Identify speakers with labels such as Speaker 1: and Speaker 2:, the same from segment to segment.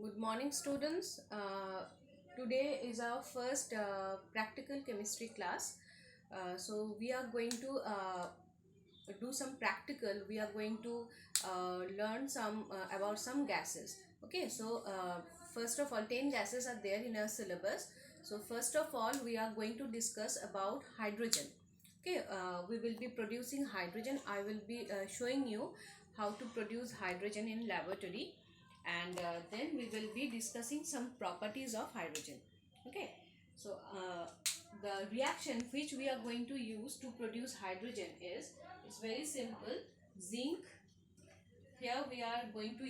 Speaker 1: Good morning, students. Today is our first practical chemistry class. So we are going to do some practical. We are going to learn some about some gases. Okay, so first of all, 10 gases are there in our syllabus. So first of all, we are going to discuss about hydrogen. Okay, we will be producing hydrogen. I will be showing you how to produce hydrogen in laboratory, and then we will be discussing some properties of hydrogen. Okay, so the reaction which we are going to use to produce hydrogen is, it's very simple. Zinc. Here we are going to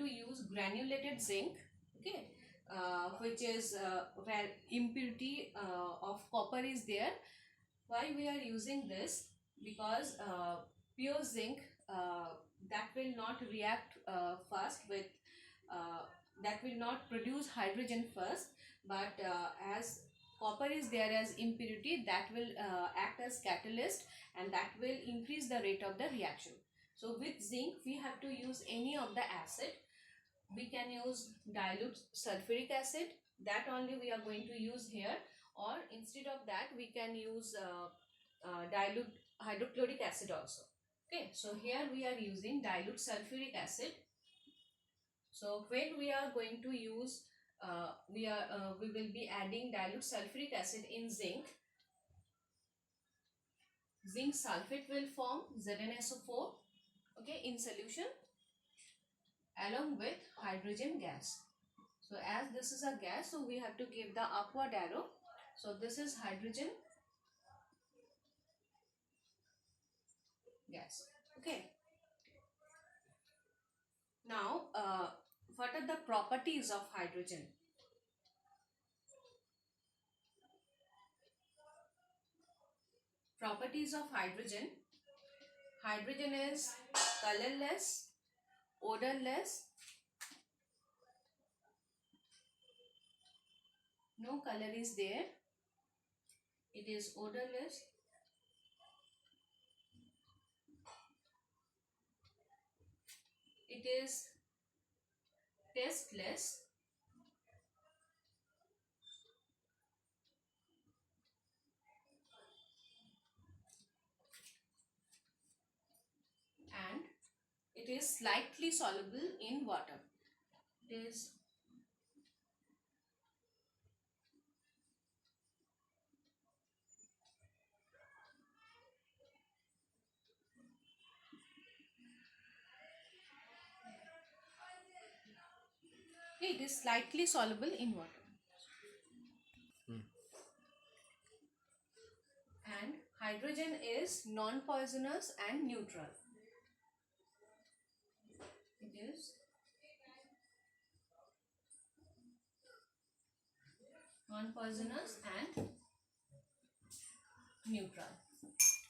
Speaker 1: use granulated zinc. Okay, which is where impurity of copper is there. Why we are using this? Because pure zinc, that will not react fast with uh, that will not produce hydrogen first, but as copper is there as impurity, that will act as catalyst, and that will increase the rate of the reaction. So with zinc we have to use any of the acid. We can use dilute sulfuric acid, that only we are going to use here, or instead of that we can use dilute hydrochloric acid also. Okay, so here we are using dilute sulfuric acid. So when we are going to use we will be adding dilute sulfuric acid in zinc. Zinc sulfate will form ZnSO4, okay, in solution along with hydrogen gas. So as this is a gas, so we have to give the upward arrow. So this is hydrogen gas. Okay. Now, what are the properties of hydrogen? Properties of hydrogen. Hydrogen is colorless, odorless, no color is there. It is odorless. It is tasteless. And it is slightly soluble in water. It is it is slightly soluble in water. And hydrogen is non-poisonous and neutral. It is non-poisonous and neutral.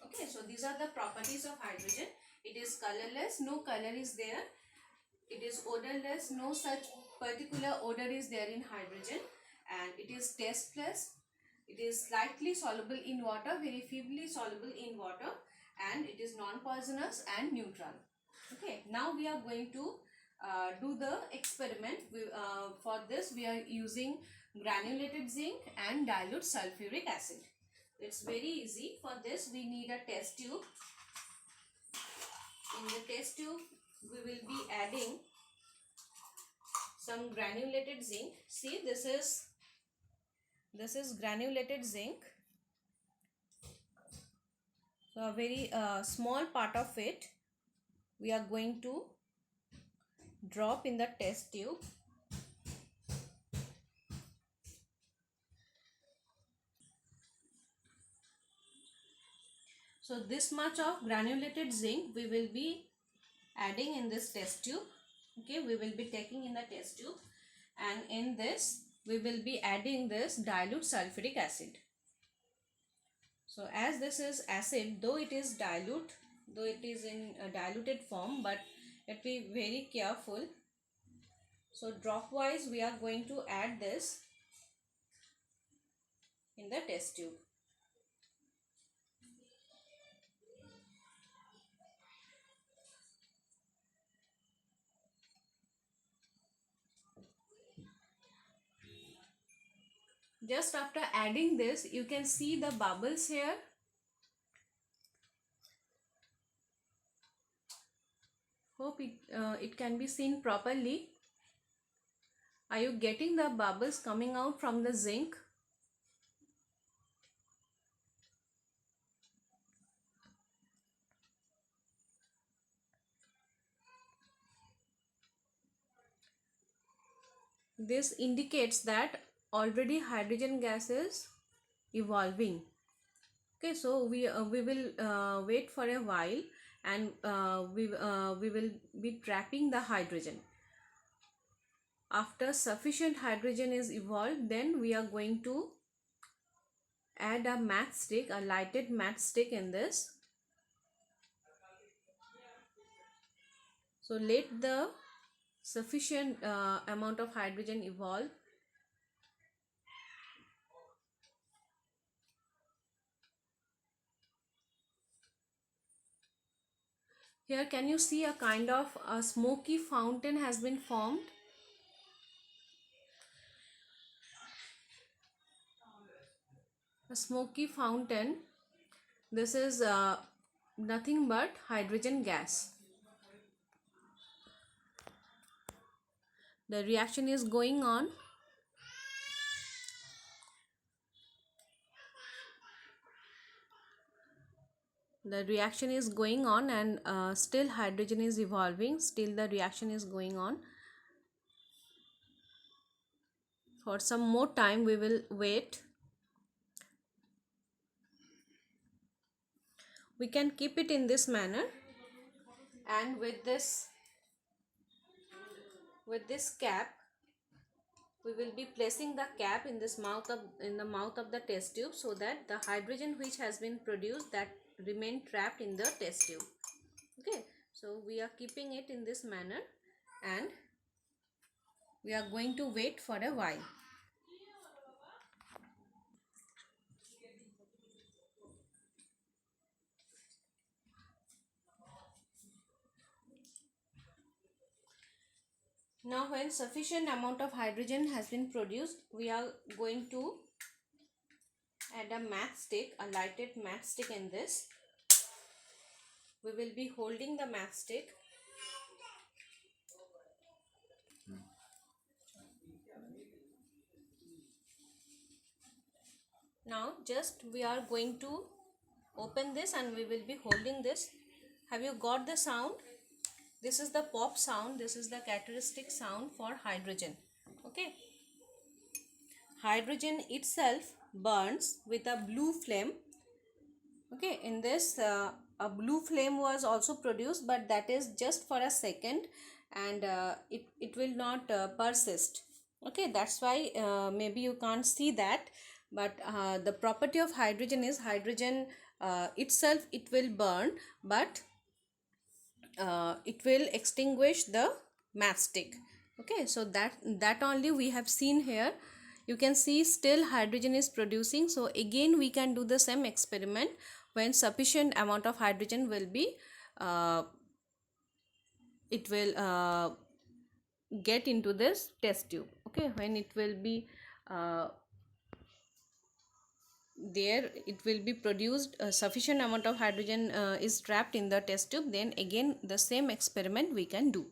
Speaker 1: Okay, so these are the properties of hydrogen. It is colorless, no color is there. It is odorless, no such particular odor is there in hydrogen. And it is tasteless. It is slightly soluble in water, very feebly soluble in water, and it is non-poisonous and neutral. Okay, now we are going to do the experiment. For this we are using granulated zinc and dilute sulfuric acid. It's very easy. For this we need a test tube. In the test tube we will be adding some granulated zinc. See, this is granulated zinc. So a very small part of it we are going to drop in the test tube. So this much of granulated zinc we will be adding in this test tube. Okay, we will be taking in the test tube, and in this we will be adding this dilute sulfuric acid. So as this is acid, though it is dilute, though it is in a diluted form, but let be very careful. So drop wise we are going to add this in the test tube. just after adding this, you can see the bubbles here. Hope it can be seen properly. Are you getting the bubbles coming out from the zinc? This indicates that already hydrogen gas is evolving. Okay, so we will wait for a while, and we will be trapping the hydrogen. After sufficient hydrogen is evolved, then we are going to add a matchstick, a lighted matchstick in this. So let the sufficient amount of hydrogen evolve. Here can you see a kind of a smoky fountain has been formed. A smoky fountain. This is nothing but hydrogen gas. The reaction is going on. The reaction is going on, and still hydrogen is evolving. Still the reaction is going on. For some more time we will wait. We can keep it in this manner, and with this cap, we will be placing the cap in the mouth of the test tube, so that the hydrogen which has been produced, that remain trapped in the test tube. Okay, so we are keeping it in this manner, and we are going to wait for a while. Now when sufficient amount of hydrogen has been produced, we are going to add a matchstick, a lighted matchstick in this. We will be holding the matchstick. Now just we are going to open this, and we will be holding this. Have you got the sound? This is the pop sound. This is the characteristic sound for hydrogen. Okay. Hydrogen itself burns with a blue flame. Okay, in this a blue flame was also produced, but that is just for a second, and it will not persist. Okay, that's why maybe you can't see that, but the property of hydrogen is hydrogen itself, it will burn, but it will extinguish the matchstick. Okay, so that only we have seen here. You can see still hydrogen is producing. So again we can do the same experiment when sufficient amount of hydrogen will be it will get into this test tube. Okay, when it will be there, it will be produced, sufficient amount of hydrogen is trapped in the test tube, then again the same experiment we can do.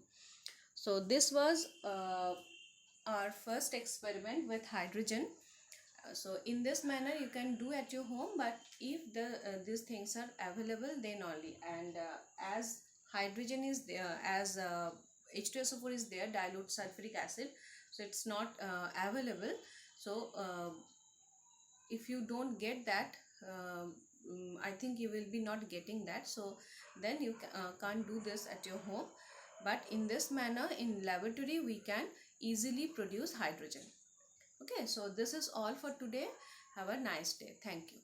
Speaker 1: So this was our first experiment with hydrogen. So in this manner you can do at your home, but if these things are available, then only. And as hydrogen is there, as H2SO4 is there, dilute sulfuric acid, so it's not available. So if you don't get that, I think you will be not getting that, so then you can't do this at your home. But in this manner, in laboratory, we can easily produce hydrogen. Okay, so this is all for today. Have a nice day. Thank you.